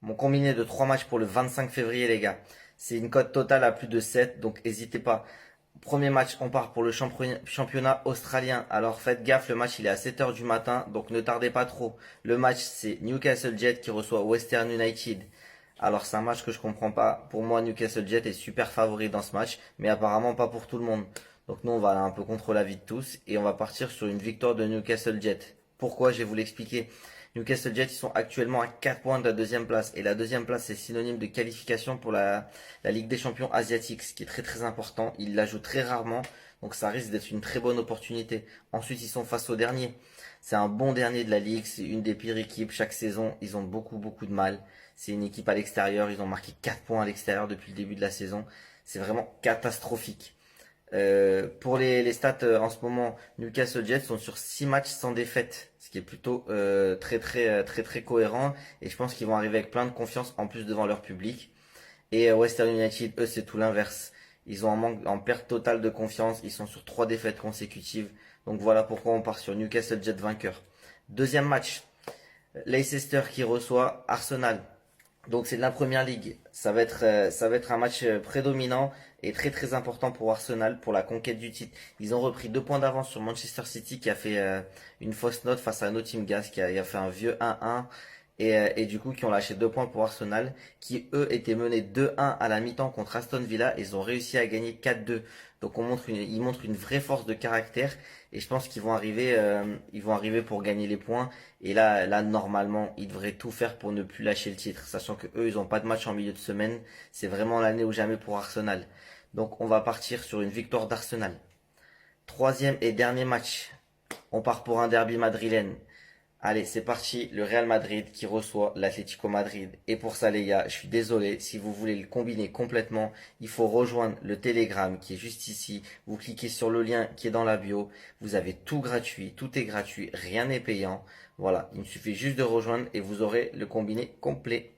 Mon combiné de 3 matchs pour le 25 février, les gars. C'est une cote totale à plus de 7, donc n'hésitez pas. Premier match, on part pour le championnat australien. Alors faites gaffe, le match il est à 7 heures du matin, donc ne tardez pas trop. Le match c'est Newcastle Jet qui reçoit Western United. Alors c'est un match que je comprends pas. Pour moi, Newcastle Jet est super favori dans ce match, mais apparemment pas pour tout le monde. Donc nous on va aller un peu contre l'avis de tous et on va partir sur une victoire de Newcastle Jet. Pourquoi? Je vais vous l'expliquer. Newcastle Jet, ils sont actuellement à 4 points de la deuxième place. Et la deuxième place, c'est synonyme de qualification pour la Ligue des champions asiatiques, ce qui est très très important. Ils la jouent très rarement, donc ça risque d'être une très bonne opportunité. Ensuite, ils sont face au dernier. C'est un bon dernier de la Ligue, c'est une des pires équipes. Chaque saison, ils ont beaucoup beaucoup de mal. C'est une équipe à l'extérieur, ils ont marqué 4 points à l'extérieur depuis le début de la saison. C'est vraiment catastrophique. Pour les stats en ce moment, Newcastle Jets sont sur 6 matchs sans défaite, ce qui est plutôt très cohérent. Et je pense qu'ils vont arriver avec plein de confiance en plus devant leur public. Et Western United, eux, c'est tout l'inverse. Ils ont en perte totale de confiance. Ils sont sur 3 défaites consécutives. Donc voilà pourquoi on part sur Newcastle Jets vainqueur. Deuxième match, Leicester qui reçoit Arsenal. Donc c'est de la première ligue. Ça va être un match prédominant et très très important pour Arsenal pour la conquête du titre. Ils ont repris 2 points d'avance sur Manchester City qui a fait une fausse note face à Nottingham qui a fait un vieux 1-1 et du coup qui ont lâché 2 points pour Arsenal qui eux étaient menés 2-1 à la mi-temps contre Aston Villa et ils ont réussi à gagner 4-2. Donc ils montrent une vraie force de caractère et je pense qu'ils vont arriver pour gagner les points. Et là, normalement, ils devraient tout faire pour ne plus lâcher le titre, sachant que eux, ils ont pas de match en milieu de semaine. C'est vraiment l'année ou jamais pour Arsenal. Donc, on va partir sur une victoire d'Arsenal. Troisième et dernier match. On part pour un derby madrilène. Allez, c'est parti, le Real Madrid qui reçoit l'Atlético Madrid. Et pour ça, les gars, je suis désolé, si vous voulez le combiner complètement, il faut rejoindre le Telegram qui est juste ici. Vous cliquez sur le lien qui est dans la bio. Vous avez tout gratuit, tout est gratuit, rien n'est payant. Voilà, il me suffit juste de rejoindre et vous aurez le combiné complet.